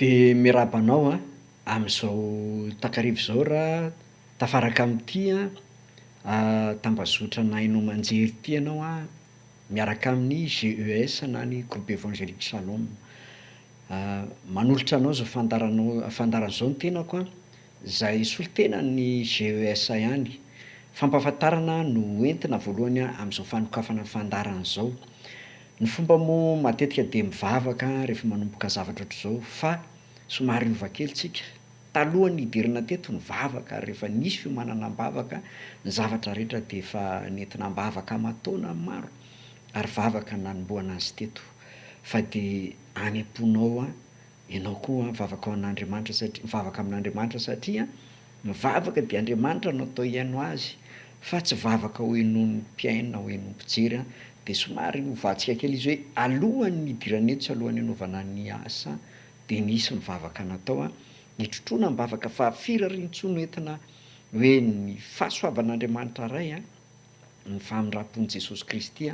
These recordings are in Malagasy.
De miarabanao am'izao takarivo zao raha tafaraka am'ty tambazotra nahay nomanjery ty anao miaraka amin'ny GES na ny groupe évangélique Shalom. Manolotra anao zao fandaranao zao ny tenako zahay solitena ny GES ihany. Fampahafantarana no entina voalohany am'izao fanokafana fandarana zao. Ny fomba moa matetika de mivavaka rehefa manomboka zavatra ohatr'izao fa somary miova kely tsika. Taloha nidirana teto nivavaka rehefa nisy fiomanana am-bavaka ny zavatra rehetra de efa nentina am-bavaka aman-taona maro ary vavaka nanomboana azy teto. Fa de any am-ponao ianao koa mivavaka mivavaka amin'Andriamanitra satria mivavaka de Andriamanitra no atao hiaino azy fa tsy vavaka ho henon'ny mpiaina ho henon'ny mpijery de somary hovatsika kely izy hoe alohan'ny hidirana eto sy alohan'ny hanaovana ny asa de nisy mivavaka natao hitrotroana ny bavaka fa firy ary intsony entina hoe ny fahasoavan'Andriamanitra ray ny famindrapon'i Jesosy Kristy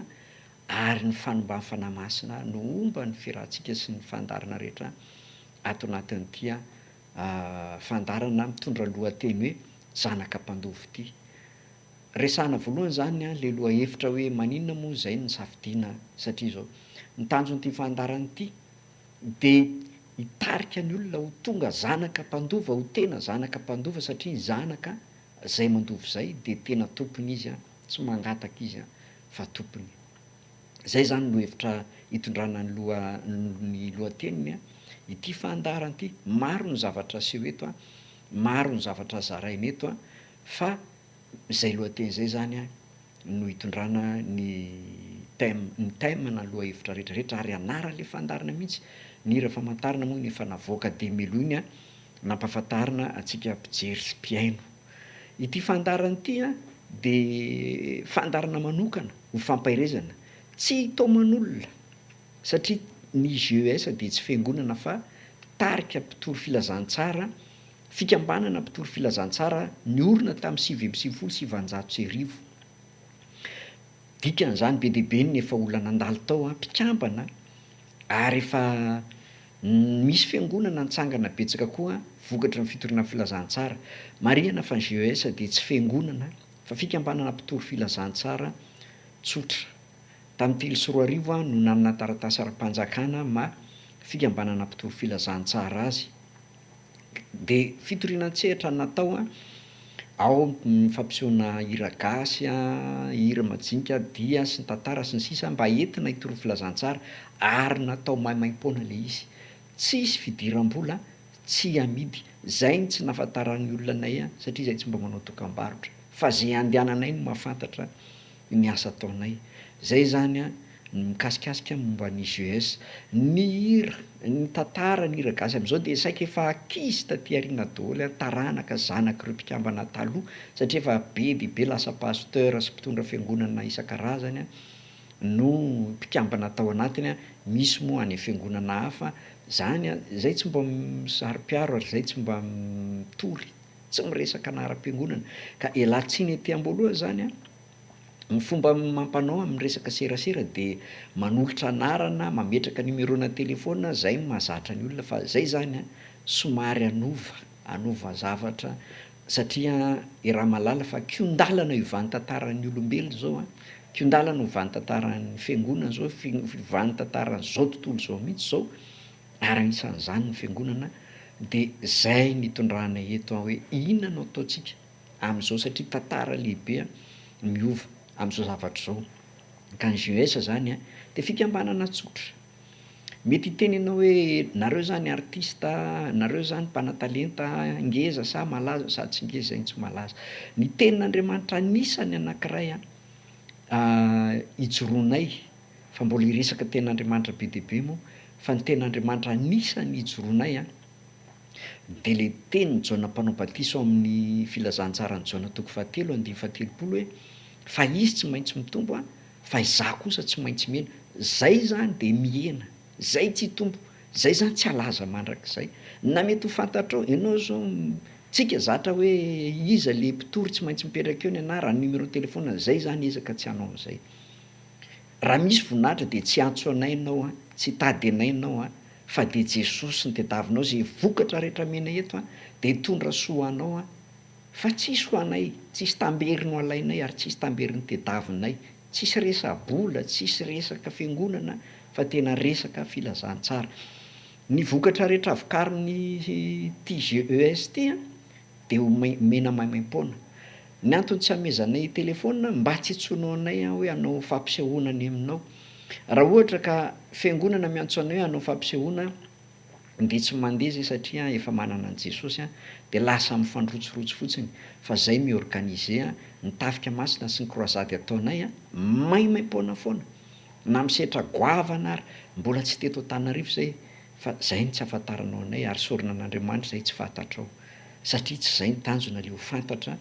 ary ny fanombany fanahy masina no omba ny fiarahantsika sy ny fandarana rehetra ato anatin'ity fandarana mitondra lohateny hoe zanaka mpandovy ity. Resahana voalohany zany le lohahevitra hoe maninona moa zay no safidiana satria zao ny tanjon'ity fandarana ity de hitarika ny olona ho tonga zanaka mpandova ho tena zanaka mpandova satria zanaka zay mandovy zay de tena tompony izy tsy mangataka izy fa tompony. Zay zany no hevitra hitondrana ny lohateniny ity fandarana ity. Maro ny zavatra aseho eto maro ny zavatra zaraina eto fa zay lohateny zay zany no hitondrana ny thème na lohahevitra rehetrarehetra ary anara le fandarana mihitsy. Ny hira famantarana moa ny efa navoaka de melo iny nampahafantarina antsika mpijery sy mpiaino. Ity fandarana ity de fandarana manokana ho fampairezana tsy tauman'olona satria ny GES de tsy fiangonana fa tarika mpitoro filazantsara fikambanana mpitoro filazantsara niorina tamin'ny 1970. Dikan'izany be deaibe ny efa olana nandalo tao mpikambana ary efa misy fiangonana nitsangana betsaka koa vokatra ny fitorina filazantsara. Marihana fa ny GES de tsy fiangonana fa fikambanana mpitoro filazantsara tsotra. Tamin'ny 3 no nanana taratasy ara-panjakana fikambanana mpitoro filazantsara azy de fitoriana an-tsehatra natao ao ny fampisehoana hira gasy hira majinika dia sy ny tantara sy ny sisa mba entina hitoro filazantsara ary natao maimaim-poana le izy tsisy fidiram-bola tsy amidy. Zay ny tsy nahafantaran'ny olonanay satria zay tsy mba manao dokam-barotra fa zay andehananay no mahafantatra ny asa ataonay. Zay zany mikasikasika momba ny GES. Ny hira ny tantara ny hira gasy am'izao de saika efa ankizy taty aoriana daholo taranaka zanak'ireo mpikambana taloha satria efa be deaibe lasa pasteur sy mpitondra fiangonana isan-karazany no mpikambana tao anatiny. Misy moa any fiangonana hafa zany zay tsy mba misaro-piaro ary zay tsy mba mitoly tsy miresaka anaram-piangonana ka ialatsiny ety am-boaloha zany ny fomba mampanao amin'ny resaka serasera de manolotra anarana mametraka numéro-na telefona zay mahazatra ny olona fa zay zany somary anova zavatra satria raha malala fa kiondalana iovan'ny tantaran'ny olombelona zao kiondalana iovan'ny tantaran'ny fiangonana zao iovan'ny tantaran'izao tontolo zao mihitsy zao ary anisan'izany ny fiangonana de zay nitondrana eto hoe inona no ataontsika am'izao satria tantara lehibe miova am'izao zavatra zao. Ka ny GES zany de fikambanana tsotra. Mety hitenenao hoe nareo zany artista nareo zany mpanatalenta ngeza sa malaza sady tsy ngeza iny tsy malaza. Ny tenin'Andriamanitra anisany anankiray ijoroanay fa mbola hiresaka tenin'Andriamanitra be deaibe moa fa ny tenin'Andriamanitra anisany ijoroanay de le teny Jaona mpanao batiso amin'ny filazantsarany Jaona 3:7 hoe fa izy tsy maintsy mitombo fa izaho kosa tsy maintsy miena. Zay zany de mihena zay tsy tombo zay zany tsy alaza mandrakizay na mety ho fantatrao ianao zao tsika zatra hoe iza le mpitory tsy maintsy mipetraka eo ny anara ny numéro telefona zay zany ezaka tsy hanao am'izay. Raha misy voninahitra de tsy antso anay ianao tsy tady anay ianao fa de Jesosy ny tediavinao zay vokatra rehetra mena eto de hitondra soa anao fa tsisy ho anay, tsisy tambery no alainay ary tsisy tambery ny tediavinay, tsisy resa-bola, tsisy resaka fiangonana fa tena resaka filazantsara. Ny vokatra rehetra vokarin'ny TGES ty de ho mena maimaim-poana. Ny antony tsy hamezanay telefona mba tsy hitsoinao anay hoe hanao fampisehoana ny aminao. Raha ohatra ka fiangonana miantso anay hoe hanao fampisehoana de tsy mandeha zay satria efa manana an' Jesosy de lasa mifandrotsorotsy fotsiny, fa zay miorganize ny tafika masina sy ny croisade ataonay maimaim-poana foana, na misetra goavana ary mbola tsy teto Antananarivo zay, fa zay ny tsy afantaranao anay ary sorina an'Andriamanitra zay tsy fantatrao, satria tsy zay ny tanjona le ho fantatra.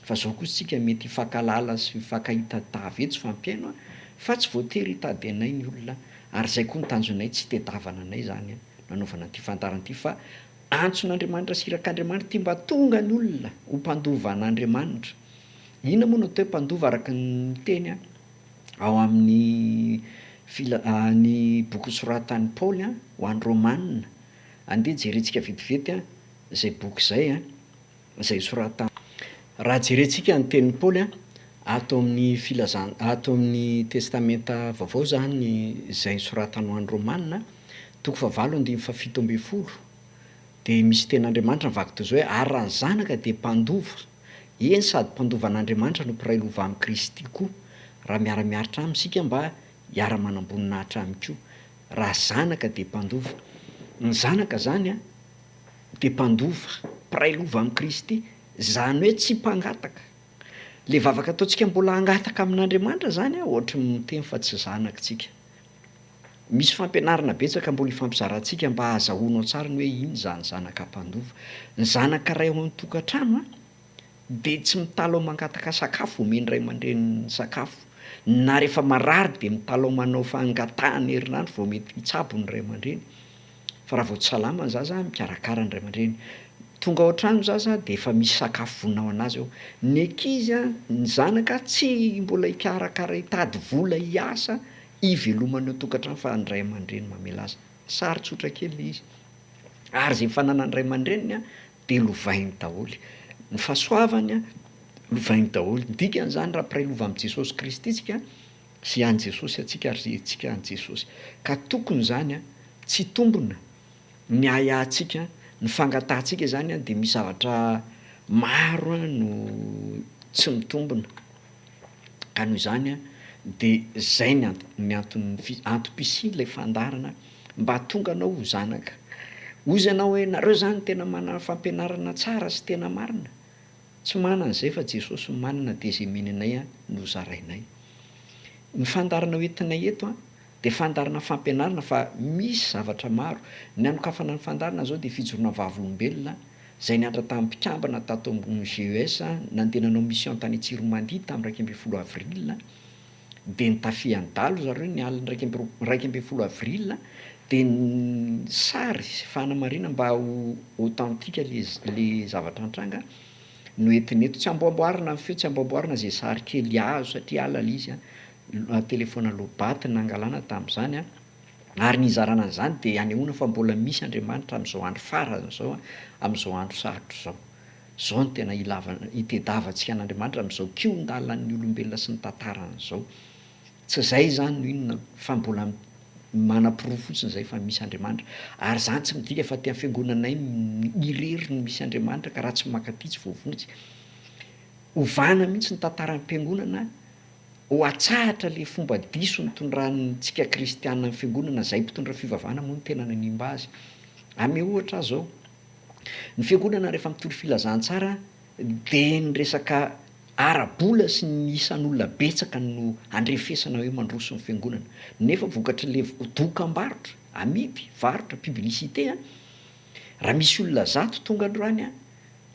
Fa zao kosa tsika mety hifankalala sy hifankahita tavetsy fampiaino fa tsy voatery hitady anay ny olona, ary zay koa ny tanjonay tsy tedavana anay zany nanaovana an'ity fantarana ity, fa antson'Andriamanitra sy irak'Andriamanitra ty mba tonga ny olona ho mpandova an'Andriamanitra. Inona moa no atao hoe mpandova araka ny teny ao amin'ny ny boky soratan'ny Paoly ho an'ny Romanina. Andeha jerentsika vetivety zay boky zay zay sorata. Raha jerentsika ny tenin'ny Paoly ato amin'ny testamenta vaovao zany zay soratany ho an'ny Romanina, toko fahavalo andimy fafito ambin'ny folo, de misy ten'Andriamanitra mivaky toy zao hoe ary raha ny zanaka de mpandova, eny sady mpandova an'Andriamanitra no mpiray lova amin'i Kristy koa, raha miara-miaritra amitsika mba hiara-manambonina koa. Raha zanaka de mpandova, ny zanaka zany de mpandova, mpiray lova amin'i Kristy, zany hoe tsy mpangataka. Le vavaka ataontsika mbola hangataka amin'Andriamanitra zany ohatry miteny fa tsy zanakitsika. Misy fampianarana betsaka mbola ifampizarantsika mba hahazahoanao tsara ny hoe iny zany zanaka mpandova. Ny zanaka ray ao amin'ny tokantrano de tsy mitalo mangataka sakafo, omeny ray aman-dreny sakafo, na rehefa marary de mitalo manao fangatahany herinandro vao mety hitsabo ny ray aman-dreny. Fa raha vao tsy salama ny zaza mikarakara ny ray aman-dreny. Tonga ao an-trano zaza de efa misy sakafo vonona ho anazy ao. Ny ankizy ny zanaka tsy mbola hikarakara hitady vola hiasa hivelomany ao tokantrano fa ny ray aman-dreny mamela azy. Sary tsotra kely le izy. Ary zay fananany ray aman-dreniny de lovainy daholo. Ny fahasoavany lovainy daholo. Ny dikan'izany raha mpiray lova amin'i Jesosy Kristy isika sy an' Jesosy atsika ary tsika an' Jesosy. Ka tokony zany tsy tombona ny ahiahtsika, ny fangatahantsika zany de misy zavatra maro no tsy mitombona. Ka noho izany de zay ny anton'ny antom-pisian'ilay fandarana mba tonga anao ho zanaka. Ozy ianao hoe nareo zany tena manana fampianarana tsara sy tena marina. Tsy manana an'izay fa Jesosy no manana de zay meny anay no zarainay. Ny fandarana hoentinay eto de fandarana fampianarana fa misy zavatra maro. Ny anokafana ny fandarana zao de fijoroana vavolombelona zay niantra tamin'ny mpikambana tato ambony GES nandehananao mission tany Antsiromandia tamin'ny 21 avril, de nitafian-dalo zareo ny alina 21 avril, de ny sary sy fanamarina mba ho authentique le zavatra antranga no entineto. Tsy amboamboarina ny feo, tsy amboamboarina zay sary kely azo satria alala izy telefona lobaty nangalana tamin'izany ary ny izarana an'izany de hanehoana fa mbola misy Andriamanitra amin'izao andro farany zao, amin'izao andro sarotro zao. Zao no tena itediavantsika an'Andriamanitra amin'izao kion-dalan'ny olombelona sy ny tantaran'izao. Tsy zay zany no inona fa mbola manam-pirò fotsiny zay fa misy Andriamanitra. Ary zany tsy midika fa ty amin'ny fiangonanay irery ny misy Andriamanitra ka raha tsy mankaty tsy voavonjy. Ovana mihitsy ny tantaran'ny mpiangonana ho atsahatra le fomba diso nitondrantsika kristiana amin'ny fiangonana, zay mpitondra fivavahana moa no tena nanimba azy. Ame ohatra zao, ny fiangonana rehefa mitory filazantsara de ny resaka ara-bola sy ny isan'olona betsaka no andrefesana hoe mandroso ny fiangonana. Nefa vokatry le dokam-barotra, amidy, varotra, publicité raha misy olona zato tonga androany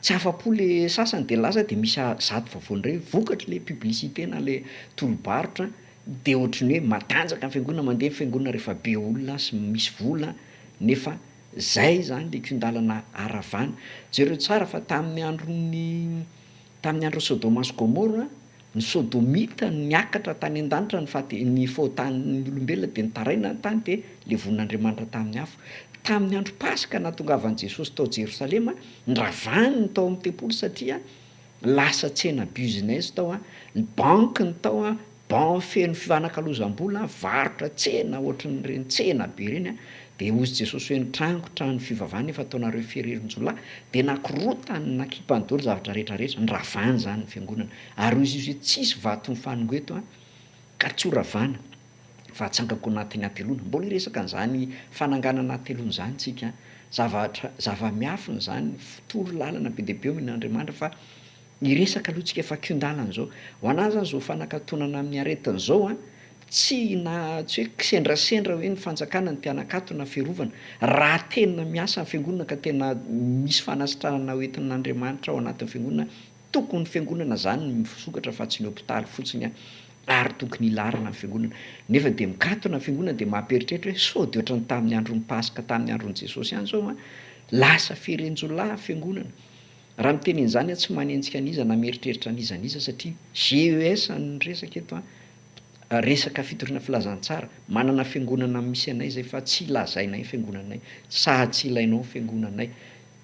tsy afa-po le sasany de lasa de misy zato vavony vokatry le publicité na le tolo-barotra de ohatrany hoe matanjaka ny fiangonana, mandeha fiangonana rehefa be olona sy misy vola, nefa zay zany le kion-dalana aravana. Jereo tsara fa tamin'ny andro Sodoma sy Gomora, ny sodomita niakatra tany an-danitra ny fahatan'ny olombelona de nitaraina ny tany de levon'Andriamanitra tamin'ny afo. tamin'ny andro Pasika nahatongavan'i Jesosy tao Jerosalema nravany tao amin'ny tempolo satria lasa tsena business tao ny banque ny tao ban feno fivanakalozam-bola varotra tsena ohatran'ireny tsena be ireny de ozy Jesosy hoe nitrango trano fivavahana efa ataonareo fererin-jolahy de nakorotany nakipany daholo zavatra rehetrarehetra nravany zany ny fiangonana ary izy hoe tsisy vato mifanongoeto ka tsy ho ravana fa atsangako anatin'ny atelona mbola iresaka an'izany fananganana atelona zany tsika zava-miafina zany fitoro lalana be deabe amin'Andriamanitra fa iresaka aloha tsika efa kiondalana zao ho anazy zany zao fanakatonana amin'ny aretina zao tsy hoe kisendrasendra hoe ny fanjakana ny tianakatona fiarovana raha tena miasa ny fiangonana ka tena misy fanasitranana hoentin'Andriamanitra ao anatin'ny fiangonana tokony fiangonana zany misokatra fa tsy ny hopitaly fotsiny ary tokony ilarina ny fiangonana nefa de mikatona ny fiangonana de mamperitreritra hoe sao de ohatrany tamin'ny andron'ny Pasika tamin'ny andron'i Jesosy ihany zao lasa ferenjolahy fiangonana raha mitenen'izany tsy manenjika aniza na mieritreritra an'izaniza satria GES ny resaka eto resaka fitoriana filazantsara manana fiangonana misy anay zay fa tsy lazainay fiangonanay sady tsy ilainao fiangonanay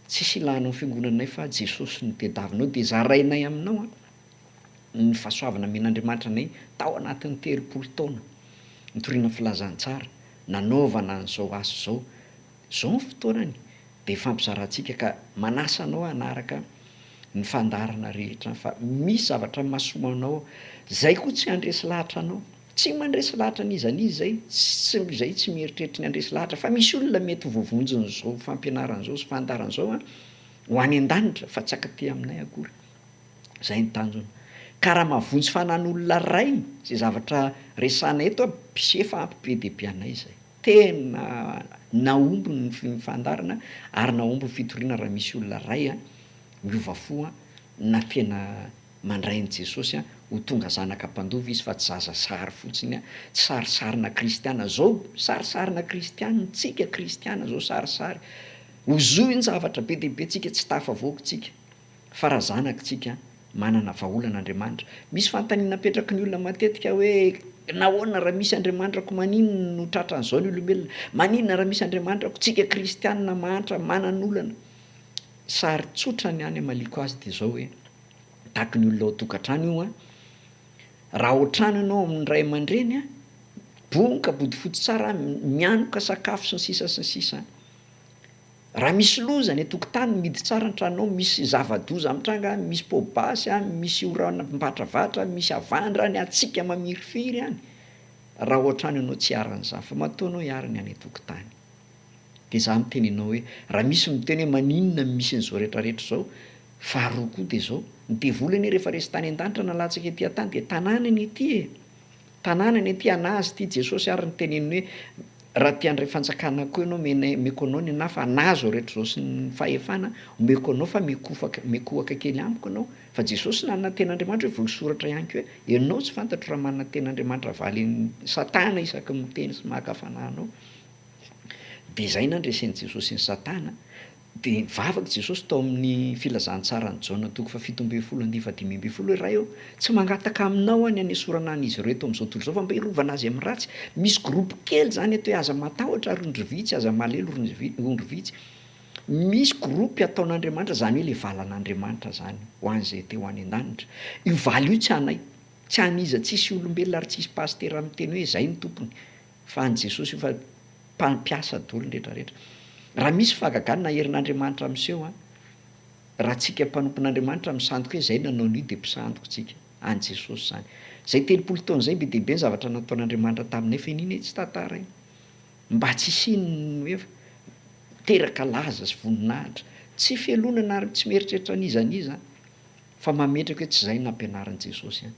tsisy ilanao fiangonanay fa Jesosy no tediavinao de zarainay aminao ny fahasoavana men'Andriamanitra anay tao anatin'ny 30 taona nitoriana filazantsara nanaovana an'izao aso zao ny fotoanany de fampizarantsika ka manasa anao anaraka ny fandarana rehetra fa misy zavatra mahasomanao zay koa tsy andresy lahatra anao tsy mandresy lahatra an'izanizy zay tsy mieritreritra ny andresy lahatra fa misy olona mety vovonjony zao fampianaran'izao sy fandaran'izao ho any an-danitra fa tsy akaty aminay akory zay ny tanjona ka raha mavonjy fanan'olona ray zay zavatra resana eto efa ampy be deabe anay zay tena naomby ny fandarana ary naomby ny fitoriana raha misy olona ray miova fo na tena mandrain'i Jesosy ho tonga zanaka mpandova izy fa tsy zazasary fotsiny tsy sarisarina kristiana zao sarisarina kristiana tsika kristiana zao sarisary hozoiny zavatra be deabe tsika tsy tafavoaka tsika fa raha zanaka tsika manana vaholan'Andriamanitra misy fantaniana petraky ny olona matetika hoe nahoana raha misy Andriamanitra ko maninona no tratran'izao ny olombelona maninona raha misy Andriamanitra ko tsika kristiana mahantra manan'olana sary tsotra ny any amaliko azy de zao hoe tahaky ny olona ao tokantrano io raha ohatrano ianao amin'ny ray aman-dreny bonka body fotsy tsara mianoka sakafo sy ny sisa sy ny sisa raha misy loza ny tokotany midy tsara ny tranonao misy zava-doza mitranga misy pobasy misy orana mbatravatra misy avandra ny atsika mamirifiry any raha ohatrano ianao tsy aran'izany fa mataonao hiariny any tokotany de za mitenenao hoe raha misy miteny hoe maninona misy n'izao rehetrarehetra zao faharoa koa de zao ny devolany rehefa resy tany an-danitra nalatsaka etỳ tany de tanàna ny ety tanàna ny ety anazy ty Jesosy ary nyteneniny hoe raha ty andray fanjakana koa ianao meko anao ny ana fa anazo rehetra zao sy ny fahefana omeko anao fa mekohaka kely amiko anao fa Jesosy nanana ten'Andriamanitra hoe voasoratra ihany ko hoe ianao tsy fantatro raha manana ten'Andriamanitra valy satana isaky miteny sy mahakafananao de zay nandresen'i Jesosy ny satana de vavaka Jesosy tao amin'ny filazantsara ny Jaona 7:15 hoe ray eo tsy mangataka aminao any anesorana an'izy ireo eto amin'izao tontolo zao fa mba hirovana azy amin'ny ratsy misy groupe kely zany eto hoe aza matahotra rondry vitsy aza malelo rondry vitsy misy groupe ataon'Andriamanitra zany hoe le valan'Andriamanitra zany ho an'izay teo any an-danitra io valy io tsy anay tsy aniza tsisy olombelona ary tsisy pastera miteny hoe zay ny tompony fa an' Jesosy io fa mpampiasa daholo ny rehetrarehetra raha misy fahagaganana herin'Andriamanitra amin'seho raha tsika mpanompon'Andriamanitra misandoka hoe zay nanao an'io de mpisandoka tsika an' Jesosy zany zay 30 taona zay be deabe ny zavatra nataon'Andriamanitra taminay fa inona tsy tantara mba tsy isinony hoe teraka laza sy voninahitra tsy fialonana ary tsy mieritreritra an'izaniza fa mametraka hoe tsy zay nampianaran'i Jesosy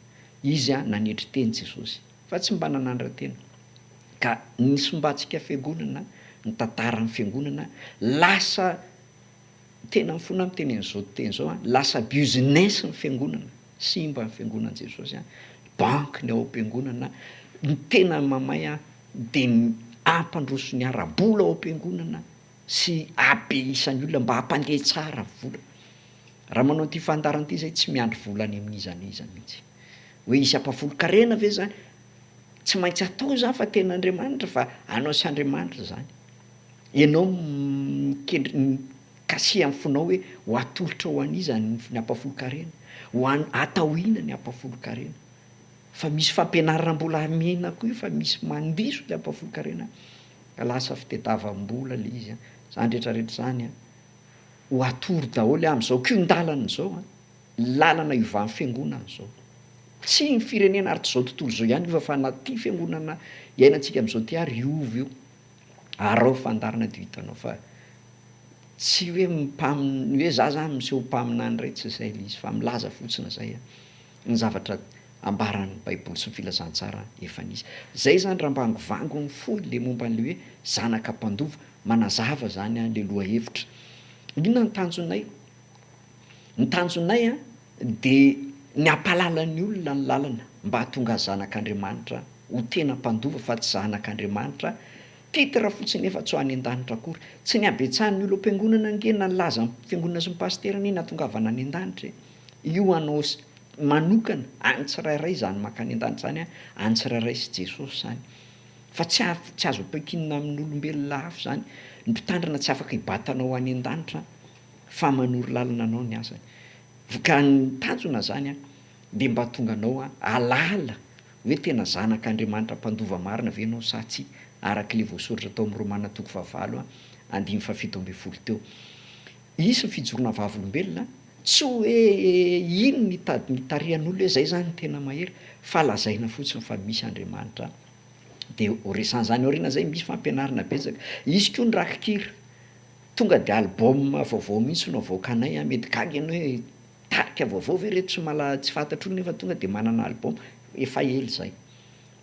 izy nanetry teny Jesosy fa tsy mba nanandra-tena ka ny sombantsika fiangonana ny tantaran'ny fiangonana lasa tena mifona mitenen'izao teny zao lasa business ny fiangonana simba ny fiangonan'i Jesosy banque ny ao am-piangonana ny tena mamay de ampandroso ny ara-bola ao am-piangonana sy abe-isan'ny olona mba hampandeha tsara vola raha manao ty fandarana ty zay tsy miandry volany amin'izaniza mihitsy hoe isy ampafolo-karena ve zany tsy maintsy atao zany fa ten'Andriamanitra fa anao sy Andriamanitra zany ianao kasi amin'ny fonao hoe ho atolotra ho aniza ny ampafolo-karena, atahoina ny ampafolo-karena. Fa misy fampianarana mbola amena koa io, fa misy mandiso le ampafolo-karena, ka lasa fitadiavam-bola le izy a. Zany rehetrarehetra zany a ho atory daholo am'izao kion-dalana zao a, lalana iovan'ny fiangonana zao. Tsy ny firenena ary tsy zao tontolo zao ihany fa anaty fiangonana iainantsika am'izao ty ary iova io. Arao fandarana de hitanao fa tsy hoe hoe za zany miseho mpaminany ray tsy zay le izy, fa milaza fotsiny zay a ny zavatra ambaran'ny baiboly sy ny filazantsara efa nisy. Zay zany raha mba angovango ny foy le momba an'le hoe zanaka mpandova, manazava zany a le loha hevitra. Inona ny tanjonay? Ny tanjonay a de ny ampalalan'ny olona ny lalana mba hahatonga zanak'Andriamanitra ho tena mpandova fa tsy zanak'Andriamanitra titra fotsiny efa tsy ho any an-danitra akory. Tsy ny abetsahan'ny olo am-piangonana nge na nylaza ny fiangonana sy ny pastera ny nahatongavana any an-danitra. Io anao manokana any tsirairay zany makany an-danitra zany a, any tsirairay sy Jesosy zany. Fa tsy azo ampiakinina amin'ny olombelona hafa zany. Ny mpitandrina tsy afaka hibatanao any an-danitra fa manoro lalana anao ny asany. Ka ny tanjona zany a de mba tonga anao a alala hoe tena zanak'Andriamanitra mpandova marina ve anao sa tsia, arak'le voasoratra tao amin'ny Romana 9:7-10 teo. Isy ny fijorona vavolombelona, tsy hoe ino ny tarihan'olona hoe zay zany ny tena mahery, fa lazaina fotsiny fa misy Andriamanitra. De ho resan'zany aoriana zay misy fampianarana betsaka. Isy koa ny rakinkira, tonga de album vaovao mihitsy no avoakanay a, mety gaga ianao hoe tarika vaovao ve reto tsy fantatro nefa tonga de manana album, efa ely zay.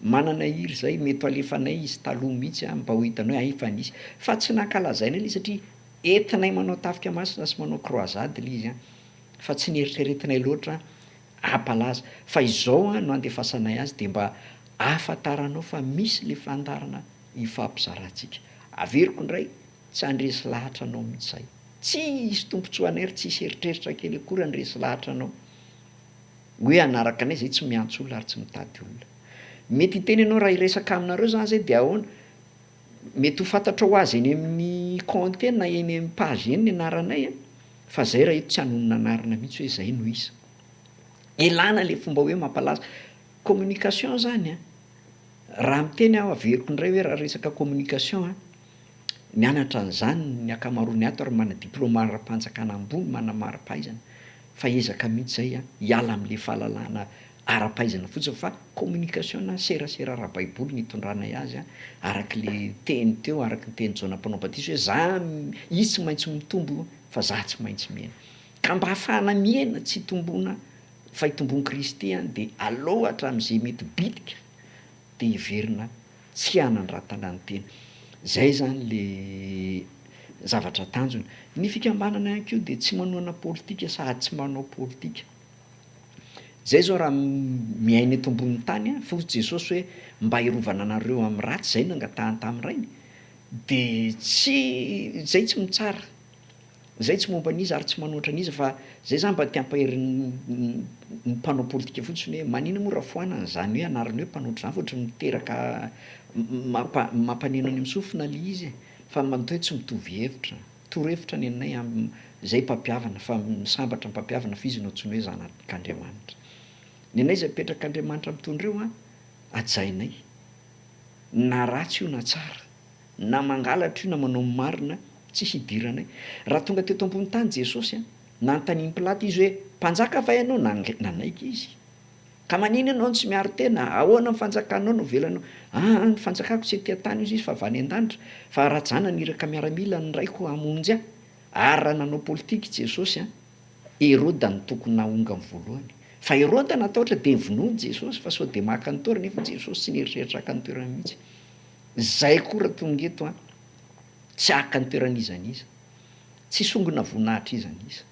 Manana hira zay mety alefanay izy taloha mihitsy a mba ho hitanao hoe efa nisy, fa tsy nankalazaina le satria entinay manao tafika masina sy manao croisade le izy a, fa tsy nieritreretinay loatra hampalaza. Fa izao a no andefasanay azy de mba ahafantaranao fa misy le fandarana ifampizarantsika. Averiko indray tsy handresy lahatra anao mihitsy zay. Tsisy tombotsoanay ary tsisy eritreritra kely akory handresy lahatra anao hoe anaraka anay zay tsy miantso olona ary tsy mitady olona. Mety hiteny ianao raha hiresaka aminareo zany zay de ahoana? Mety ho fantatra ho azy eny amin'ny compte eny na eny amin'ny page eny ny anaranay a, fa zay raha eto tsy hanonona anarana mihitsy hoe zay no izy. Elana le fomba hoe mampalaza communication zany a. Raha miteny aho averiko indray hoe raha resaka communication a, mianatra an'zany ny ankamaroany ato ary mana diplôma ara-panjakana ambony, mana mari-pahaizana, fa ezaka mihitsy zay a hiala am'le fahalalana ara-pahaizana fotsiny fa communication serasera ara-baiboly ny itondranay azy a, arak'le teny teo, araky ny teny Jaona mpanao batisa hoe za izy tsy maintsy mitombo fa za tsy maintsy miaina. Ka mba hahafahana miaina tsy hitombona fa hitombony Kristy a de aleo hatram'zay mety bitika de hiverina tsy hanandratana ny tena. Zay zany le zavatra tanjona. Ny fikambanana ihany koa de tsy manoana politika sady tsy manao politika. Zay zao raha miaina eto ambonin'ny tany a, fa hoy Jesosy hoe mba hiarovana anareo amin'ny ratsy zay nangatahany tam'rainy, de zay tsy mitsara. Zay tsy momba an'izy ary tsy manoatra an'izy fa zay zany mba te-hampahery ny mpanao politika fotsiny hoe manina moa raha foanana zany hoe anarany hoe mpanoatra zany fa ohatry miteraka mampaneno any am'sofina le izy fa manontao hoe tsy mitovy hevitra. Toro-hevitra ny anay zay mpampihavana fa misambatra mpampihavana fa izy no antsoina hoe zanak'Andriamanitra. Ny anay zay apetrak'Andriamanitra mitondreo a, hajainay. Na ratsy io na tsara, na mangalatra io na manao marina, tsisy hidiranay. Raha tonga teto ambony tany Jesosy a, nanontanian'i Pilata izy hoe mpanjaka va ianao? Nanaiky izy. Ka manina ianao no tsy miaro tena? Ahoana ny fanjakanao no velanao? Ny fanjakako tsy etỳ an-tany izy fa avy any an-danitra. Fa rajana niraka miaramila ny raiko hamonjy ahy. Ary raha nanao politika Jesosy a, Herôda no tokony nahonga amin'ny voalohany. Fa Herôda natahotra de nivonoiny Jesosy fa sao de maka ny toerana nefa Jesosy tsy nieritreritra haka ny toerana mihitsy. Zay koa raha tonga eto a, tsy haka ny toeran'izan'iza, tsy songona voninahitra izan'iza,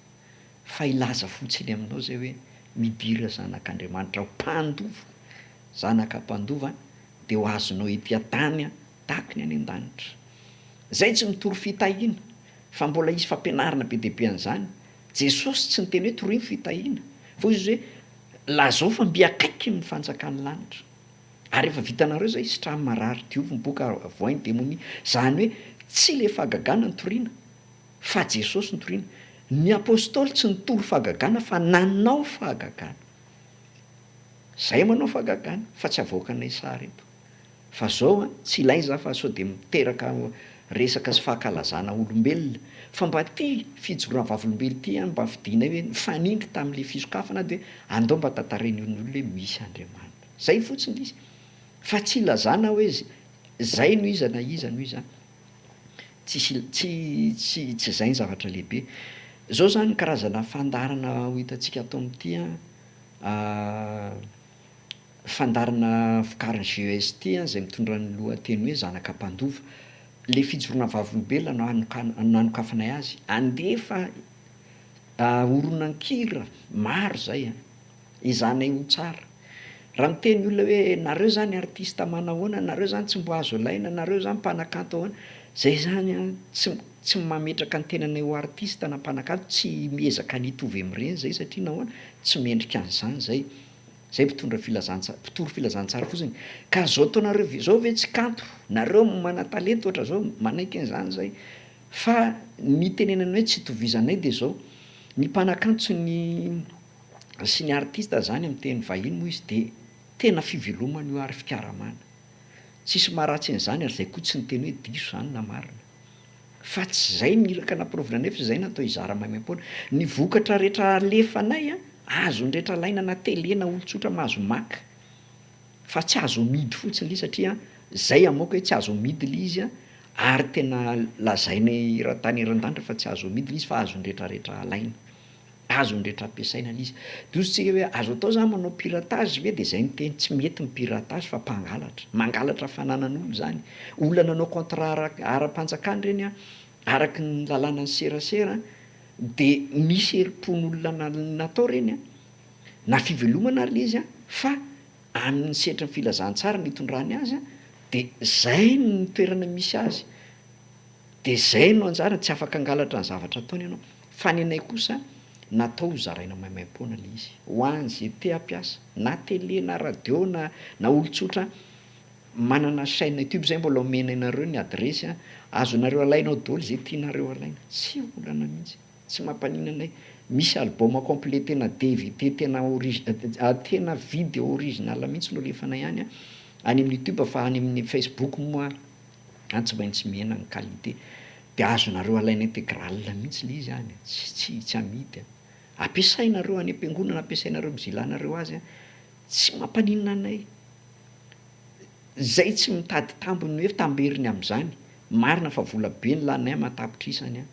fa ilaza fotsiny aminao zay hoe midira zanak'Andriamanitra ho mpandova, zanaka mpandova de ho azonao etỳ an-tany a tahaka ny any an-danitra. Zay tsy mitory fitahiana fa mbola isy fampianarana be dia be an'izany. Jesosy tsy niteny hoe toroy ny fitahiana fa izy hoe lazao fa mby akaiky ny fanjakan'ny lanitra. Ary efa vitanareo zay sitrany marary diovy ny boka voainy demonia. Zany hoe tsy le fahagagana nytoriana fa jesosy nytoriana. Ny apôstôly tsy nitory fahagagana fa nanao fahagagana. Zay manao fahagagana fa tsy avoakanay sary eto. Fa zao tsy ilainy za fa sao de miteraka resaka sy fahakalazana olombelona, fa mba ty fijoroana vavolombelo ty mba fidinay hoe nifanindry tam'le fisokafana de andao mba tantarain'olona hoe misy Andriamanitra. Zay fotsiny izy. Fa tsy ilazana hoe zay no iza na iza no iza. Tsy zay ny zavatra lehibe. Zao zany ny karazana fandarana ho hitantsika atao am'ty fandarana vokarin'ny GEST zay mitondra ny lohateny hoe zanaka mpandova. Le fijoroana vavolombelona nanokafanay azy. Andefa horonan-kira maro zay izanay ho tsara. Raha miteny olona hoe nareo zany artista manahoana, nareo zany tsy mbo azo alaina, nareo zany mpanakanto ahoana, zay zany tsy mametraka ny tenanay ho artista na mpanakanto, tsy miezaka nitovy am'ireny zay satria nahoana tsy mendrika an'izany zay. Zay mpitoro filazantsara fotsiny. Ka zao ataonareo zao ve tsy kanto, nareo mana-talenta ohatra zao, manaiky an'izany zay. Fa ny tenenany hoe tsy itovizanay de zao, ny mpanakanto sy ny artista zany am'teny vahiny moa izy de tena fivelomana io ary fikaramana. Tsisy maharatsy an'izany ary zay koa tsy ny teny hoe diso zany na marina. Fa tsy zay niraka nampiraovina anay fa zay natao hizara maimaim-poana. Ny vokatra rehetra alefanay azo ny rehetra laina na tele na olon-tsotra mahazo maka. Fa tsy azo midy fotsiny le satria zay amoaka hoe tsy azo midy le izy ary tena lazainay eran-tany eran-danitra fa tsy azo midy le izy fa azo ny rehetrarehetra alaina. Azo ny rehetra ampiasaina le izy. De ozy tsika hoe azo atao zany manao piratage ve de zay ny teny tsy mety ny piratage fa mpangalatra. Mangalatra fananan'olo zany. Olona nanao contrat ara-panjakana reny araky ny lalàna ny serasera de misy herim-pon'olona natao reny na fivelomana ary le izy fa amin'ny setry ny filazantsara nitondrany azy de zay ny toerana misy azy. De zay no anjara tsy afaka angalatra ny zavatra ataony ianao. Fa ny anay kosa natao ho zaraina maimaim-poana le izy. Ho an'zay te hampiasa na tele na radio na olon-tsotra manana chaîne YouTube zay mbola omena anareo ny adresy azonareo alainao daholo zay tianareo alaina. Tsy olana mihitsy. Tsy mampanina anay. Misy album complet tena DVD tena video original mihitsy no alefanay any amin'ny YouTube fa any amin'ny Facebook moa tsy maintsy mihena ny qualité. De azonareo alaina intégral mihitsy le izy any. Tsy amidy. Ampiasainareo any am-piangonana, ampiasainareo mizila anareo azy tsy mampanina anay. Zay tsy mitady tambiny hoe tamberiny am'zany. Marina fa vola be ny lanay matapitrisany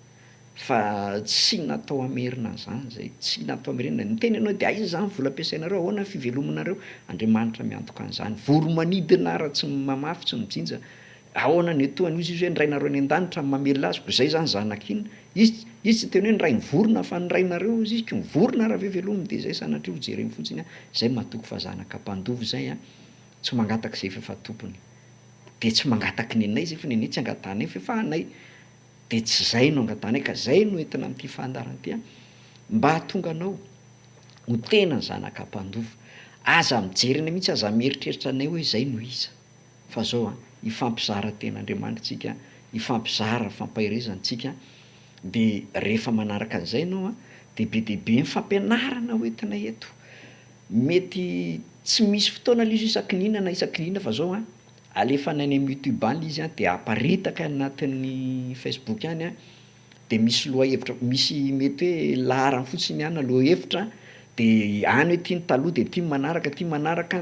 fa tsy natao amerina an'zany zay. Tsy natao amerina. Miteny ianao de aiza zany vola ampiasainareo, ahoana fivelomanareo? Andriamanitra miantoka an'zany. Voro-manidina ara tsy mamafy tsy mijinja. Ahoana ny etoany izy hoe nirainareo any an-danitra mamely azy ko zay zany zanak'inona. Izy tsy teny hoe niray ny vorona fa nirainareo izy ko mivorona raha vevelominy de zay sanatria ho jereny fotsiny zay mahatoky fa zanaka mpandova zay tsy mangataka zay fefa tompony. De tsy mangataky ny anay zay fa ny anay tsy angatanay fefa anay. De tsy zay no angatanay ka zay no entina am'ty fandarana ty mba hatonga anao ho tena ny zanaka mpandova. Aza mijery anay mihitsy, aza mieritreritra anay hoe zay no iza. Fa zao hifampizara ten'Andriamanitra tsika, hifampizara fampaherezantsika. De rehefa manaraka an'izay ianao de be dehibe ny fampianarana hoentina eto. Mety tsy misy fotoana le izy isakin'inona na isakin'inona fa zao alefanay any amin'ny YouTube any le izy de aparitaka anatin'ny Facebook any de misy lohahevitra, misy mety hoe laharany fotsiny na lohahevitra de any hoe ty ny taloha de ty manaraka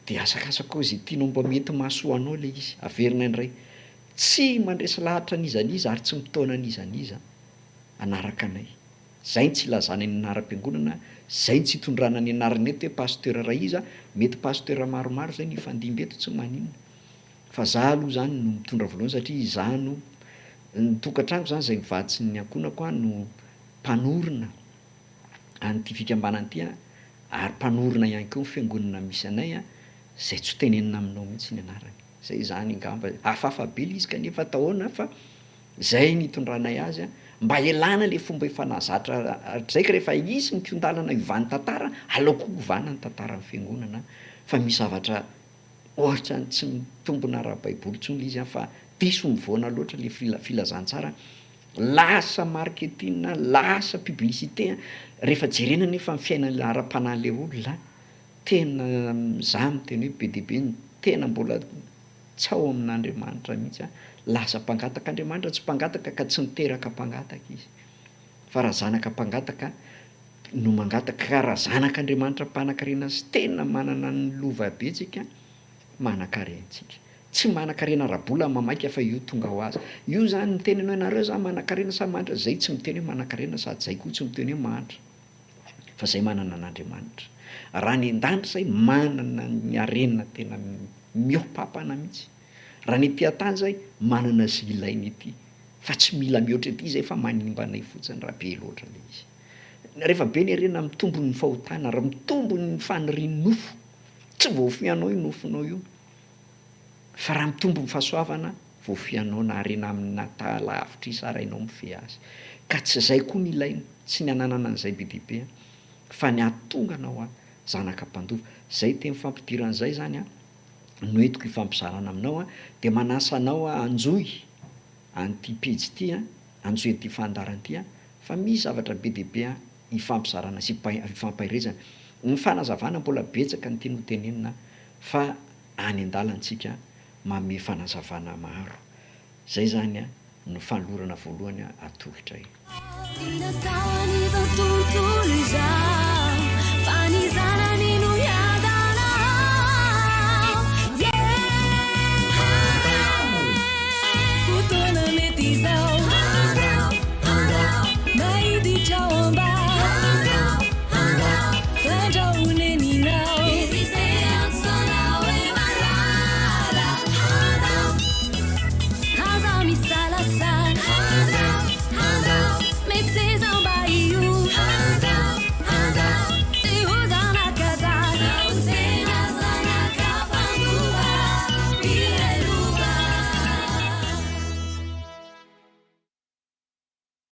de asakasaka ao zay tianao mba mety mahasoa anao le izy. Averina indray. Tsy mandresy lahatra an'izaniza ary tsy mitaona an'izaniza anaraka anay. Zay ny tsy ilazana ny anaram-piangonana, zay ny tsy hitondrana ny anarana eto hoe pasteur raiza, mety pasteur maromaro zay ny hifandimby eto tsy maninona. Fa za aloha zany no mitondra voalohany satria za no ny tokantrano zany zay mivatsy ny ankonako no mpanorona an'ty fikambanana ty ary mpanorona ihany koa ny fiangonana misy anay zay tsy ho tenenina aminao mihitsy ny anarany. Zay zany angamba hafahafa be le izy kanefa atao ahoana fa zay ny hitondranay azy mba ialana le fomba efa nahazatra zay ka rehefa isy ny kiondalana hivany tantara aleoko hovana ny tantaran'ny fiangonana fa misy zavatra ohatra tsy mitombona ara-baiboly intsony le izy fa diso mivoana loatra le filazantsara, lasa marketing, lasa publicité. Rehefa jerena nefa ny fiainana ara-panahy le olona, tena za miteny hoe be dia be ny tena mbola tsao amin'Andriamanitra mihitsy a, lasa mpangataka. Andriamanitra tsy mpangataka ka tsy niteraka mpangataka izy, fa raha zanaka mpangataka no mangataka. Ka raha zanak'Andriamanitra mpanan-karena sy tena manana ny lova betsika, manan-karentsika. Tsy manan-karena rabola mamaika fa io tonga ho azy. Io zany miteny anao ianareo za manan-karena sa manitra, zay tsy miteny hoe manan-karena sady zay koa tsy miteny hoe manitra, fa zay manana an'Andriamanitra. Raha ny an-danitra zay manana ny harena tena mioham-pampana mihitsy. Raha ny ety an-tany zay manana zay ilainy ety, fa tsy mila mihoatra ety zay fa manimba anay fotsiny raha be loatra le izy. Rehefa be ny harena mitombo ny fahotana, raha mitombo ny fanirian'ny nofo, tsy voafianao io nofonao io, fa raha mitombo ny fahasoavana, voafianao na harena amin'ny talavitra isa arainao mifehy azy. Ka tsy zay koa ny ilaina, tsy ny ananana an'izay be dia be, fa ny ahatonga anao a zanaka mpandova. Zay teny fampidiran'izay zany a no entiko hifampizarana aminao a, de manasa anao a anjoy an'ity pejy ity a, anjoy an'ity fandaharan'ity a, fa misy zavatra be dia be a hifampizarana sy hifampahirezana. Ny fanazavana mbola betsaka ny tiany ho tenenina, fa any an-dalantsika manome fanazavana maro. Zay zany a no fanolorana voalohany a atolotra io.